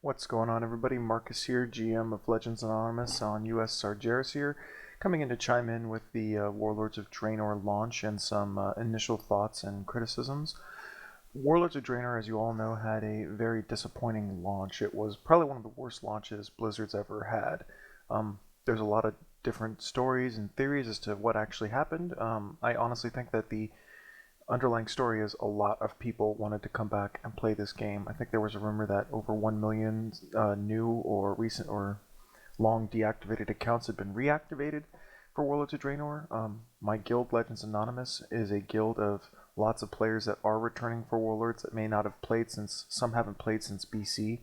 What's going on, everybody? Marcus here, GM of Legends Anonymous on US-Sargeras here, coming in to chime in with the Warlords of Draenor launch and some initial thoughts and criticisms. Warlords of Draenor, as you all know, had a very disappointing launch. It was probably one of the worst launches Blizzard's ever had. There's a lot of different stories and theories as to what actually happened. I honestly think that the underlying story is a lot of people wanted to come back and play this game. I think there was a rumor that over 1 million new or recent or long deactivated accounts had been reactivated for Warlords of Draenor. My guild, Legends Anonymous, is a guild of lots of players that are returning for Warlords that may not have played since, some haven't played since BC.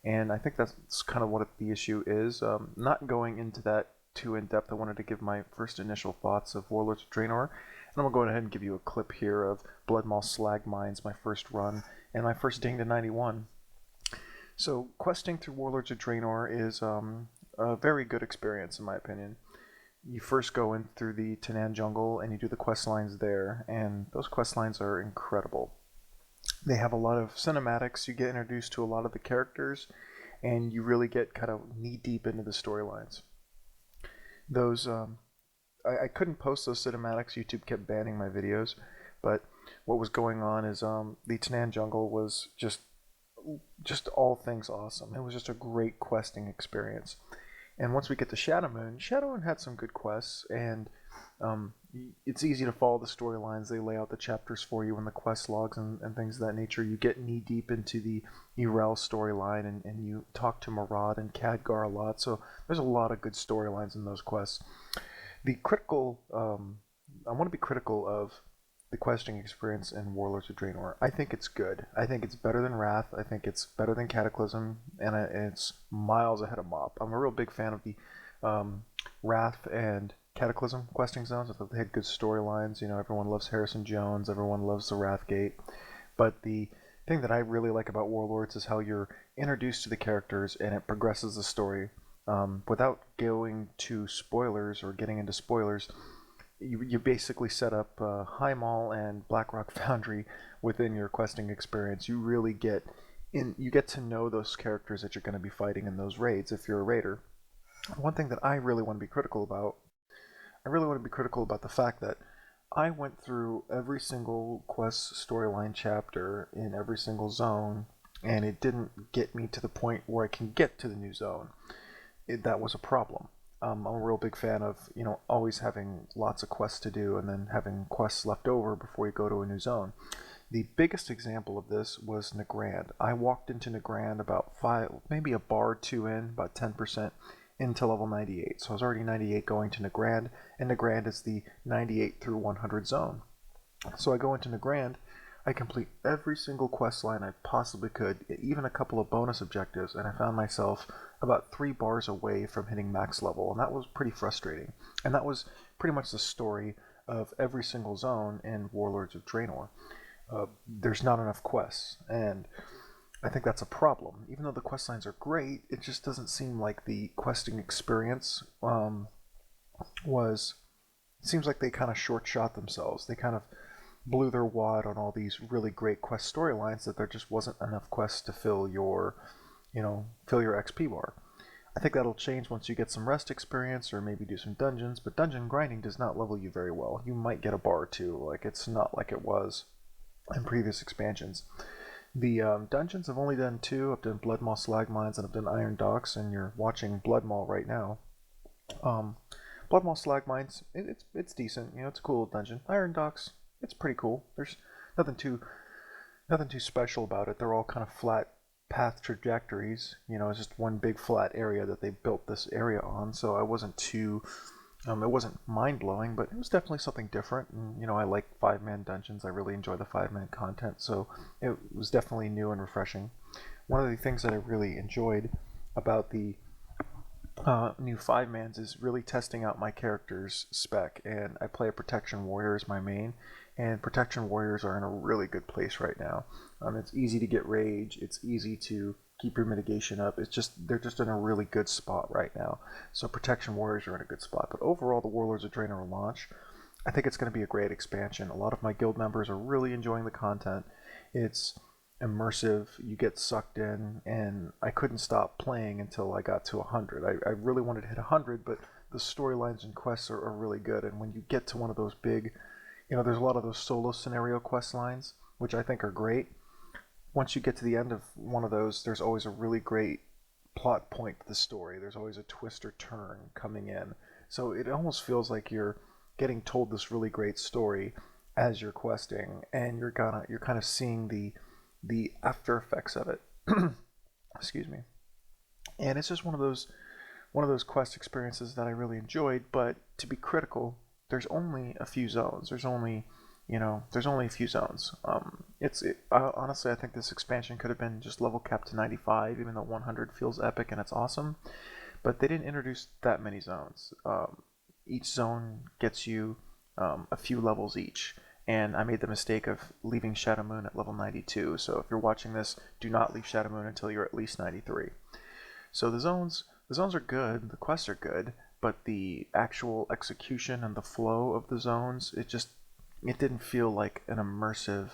And I think that's kind of what the issue is. Not going into that too in depth, I wanted to give my first initial thoughts of Warlords of Draenor. And I'm going to go ahead and give you a clip here of Bloodmaul Slagmines, my first run, and my first ding to 91. So, questing through Warlords of Draenor is a very good experience, in my opinion. You first go in through the Tanan jungle, and you do the quest lines there, and those quest lines are incredible. They have a lot of cinematics, you get introduced to a lot of the characters, and you really get kind of knee-deep into the storylines. Those I couldn't post those cinematics. YouTube kept banning my videos, but what was going on is the Tanan jungle was just all things awesome. It was just a great questing experience. And once we get to Shadowmoon had some good quests, and it's easy to follow the storylines. They lay out the chapters for you in the quest logs and things of that nature. You get knee deep into the Urel storyline, and you talk to Murad and Khadgar a lot. So there's a lot of good storylines in those quests. The critical, I want to be critical of the questing experience in Warlords of Draenor. I think it's good. I think it's better than Wrath. I think it's better than Cataclysm, and it's miles ahead of MoP. I'm a real big fan of the Wrath and Cataclysm questing zones. I thought they had good storylines. You know, everyone loves Harrison Jones. Everyone loves the Wrathgate. But the thing that I really like about Warlords is how you're introduced to the characters and it progresses the story. Without going to spoilers or getting into spoilers, you basically set up Highmaul and Blackrock Foundry within your questing experience. You really get to know those characters that you're going to be fighting in those raids if you're a raider. One thing that I really want to be critical about, the fact that I went through every single quest storyline chapter in every single zone, and it didn't get me to the point where I can get to the new zone. That was a problem. I'm a real big fan of, always having lots of quests to do and then having quests left over before you go to a new zone. The biggest example of this was Nagrand. I walked into Nagrand about maybe a bar or two in, about 10% into level 98. So I was already 98 going to Nagrand, and Nagrand is the 98 through 100 zone. So I go into Nagrand, I complete every single quest line I possibly could, even a couple of bonus objectives, and I found myself about 3 bars away from hitting max level, and that was pretty frustrating. And that was pretty much the story of every single zone in Warlords of Draenor. There's not enough quests, and I think that's a problem. Even though the quest lines are great, it just doesn't seem like the questing experience seems like they kind of short shot themselves. They kind of blew their wad on all these really great quest storylines that there just wasn't enough quests to fill your XP bar. I think that'll change once you get some rest experience or maybe do some dungeons, but dungeon grinding does not level you very well. You might get a bar or two, like it's not like it was in previous expansions. The dungeons I've only done 2. I've done Bloodmaul Slagmines and I've done Iron Docks, and you're watching Bloodmaul right now. Bloodmaul Slagmines, it's decent, it's a cool dungeon. Iron Docks, it's pretty cool. There's nothing too special about it. They're all kind of flat path trajectories. It's just one big flat area that they built this area on. So I wasn't too, it wasn't mind blowing, but it was definitely something different. And I like 5-man dungeons. I really enjoy the 5-man content, so it was definitely new and refreshing. One of the things that I really enjoyed about the new 5-mans is really testing out my character's spec, and I play a Protection Warrior as my main, and Protection Warriors are in a really good place right now. It's easy to get rage, it's easy to keep your mitigation up, they're just in a really good spot right now. So Protection Warriors are in a good spot, but overall the Warlords of Draenor launch, I think it's going to be a great expansion. A lot of my guild members are really enjoying the content. immersive. You get sucked in, and I couldn't stop playing until I got to 100. I really wanted to hit 100, but the storylines and quests are really good. And when you get to one of those big, there's a lot of those solo scenario quest lines, which I think are great. Once you get to the end of one of those, there's always a really great plot point to the story. There's always a twist or turn coming in. So it almost feels like you're getting told this really great story as you're questing, and you're kind of seeing the after effects of it. Excuse me. And it's just one of those quest experiences that I really enjoyed. But to be critical, there's only a few zones. There's only a few zones. Honestly, I think this expansion could have been just level capped to 95, even though 100 feels epic and it's awesome. But they didn't introduce that many zones. Each zone gets you a few levels each, and I made the mistake of leaving Shadow Moon at level 92. So if you're watching this, do not leave Shadow Moon until you're at least 93. So the zones are good, the quests are good, but the actual execution and the flow of the zones, it didn't feel like an immersive,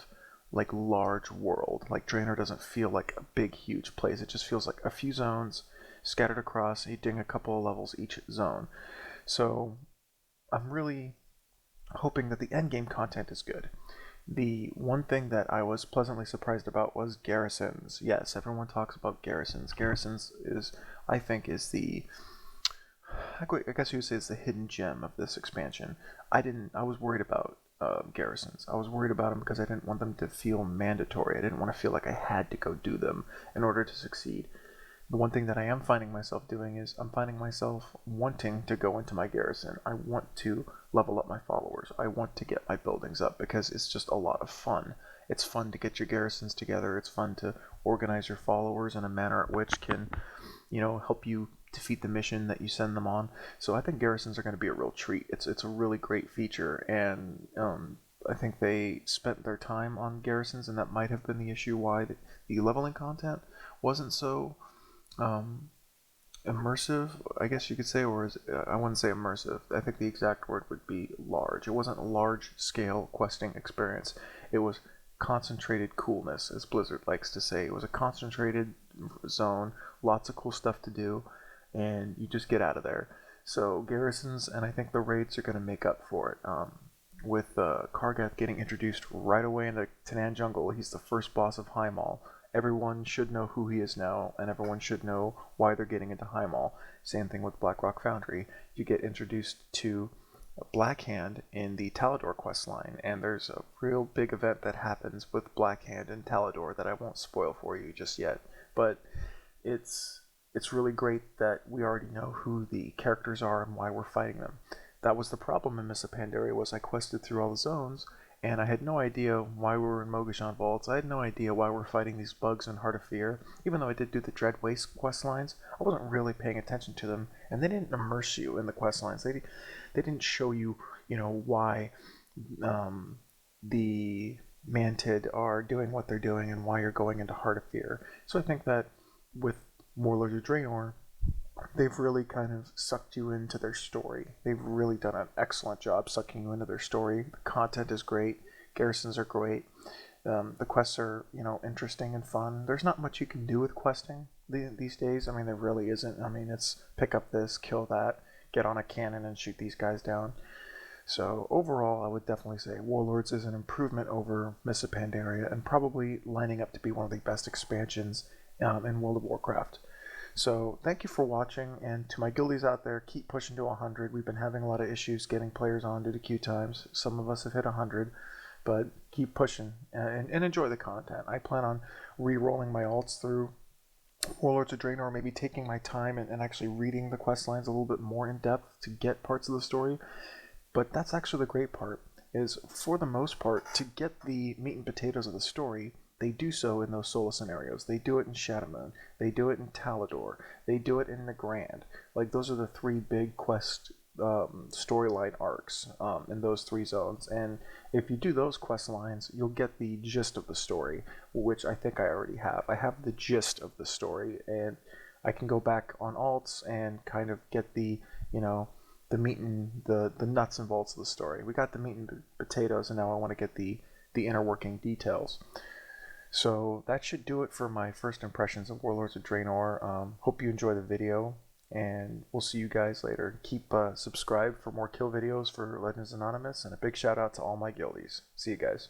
like large world. Like Draenor doesn't feel like a big, huge place. It just feels like a few zones scattered across, and you ding a couple of levels each zone. So I'm really hoping that the end game content is good. The one thing that I was pleasantly surprised about was garrisons. Yes, everyone talks about garrisons. Garrisons I think, is I guess you would say it's the hidden gem of this expansion. I was worried about garrisons. I was worried about them because I didn't want them to feel mandatory. I didn't want to feel like I had to go do them in order to succeed. The one thing that I am finding myself doing is I'm finding myself wanting to go into my garrison. I want to level up my followers. I want to get my buildings up because it's just a lot of fun. It's fun to get your garrisons together. It's fun to organize your followers in a manner at which can, help you defeat the mission that you send them on. So I think garrisons are going to be a real treat. It's a really great feature, and I think they spent their time on garrisons, and that might have been the issue why the leveling content wasn't so immersive, I guess you could say, I wouldn't say immersive. I think the exact word would be large. It wasn't a large scale questing experience. It was concentrated coolness, as Blizzard likes to say. It was a concentrated zone, lots of cool stuff to do, and you just get out of there. So garrisons, and I think the raids are going to make up for it. With Kargath getting introduced right away into Tanan Jungle, he's the first boss of Highmaul. Everyone should know who he is now, and everyone should know why they're getting into Highmaul. Same thing with Blackrock Foundry. You get introduced to Blackhand in the Talador questline, and there's a real big event that happens with Blackhand and Talador that I won't spoil for you just yet. But it's really great that we already know who the characters are and why we're fighting them. That was the problem in Mists of Pandaria, was I quested through all the zones, and I had no idea why we were in Mogashan Vaults. I had no idea why we're fighting these bugs in Heart of Fear. Even though I did do the Dread Waste quest lines, I wasn't really paying attention to them, and they didn't immerse you in the quest lines. They didn't show you, why the Mantid are doing what they're doing and why you're going into Heart of Fear. So I think that with Warlords of Draenor, they've really kind of sucked you into their story. They've really done an excellent job sucking you into their story. The content is great. Garrisons are great. The quests are, interesting and fun. There's not much you can do with questing these days. I mean, there really isn't. I mean, it's pick up this, kill that, get on a cannon and shoot these guys down. So overall, I would definitely say Warlords is an improvement over Mists of Pandaria, and probably lining up to be one of the best expansions in World of Warcraft. So thank you for watching, and to my guildies out there, keep pushing to 100. We've been having a lot of issues getting players on due to queue times. Some of us have hit 100, but keep pushing and enjoy the content. I plan on re-rolling my alts through Warlords of Draenor, maybe taking my time and actually reading the quest lines a little bit more in depth to get parts of the story. But that's actually the great part, is for the most part, to get the meat and potatoes of the story, they do so in those solo scenarios. They do it in Shadowmoon. They do it in Talador. They do it in the Grand. Like, those are the three big quest storyline arcs in those three zones. And if you do those quest lines, you'll get the gist of the story, which I think I already have. I have the gist of the story, and I can go back on alts and kind of get the meat and the nuts and bolts of the story. We got the meat and potatoes, and now I want to get the inner working details. So that should do it for my first impressions of Warlords of Draenor. Hope you enjoy the video, and we'll see you guys later. Keep subscribed for more kill videos for Legends Anonymous, and a big shout out to all my guildies. See you guys.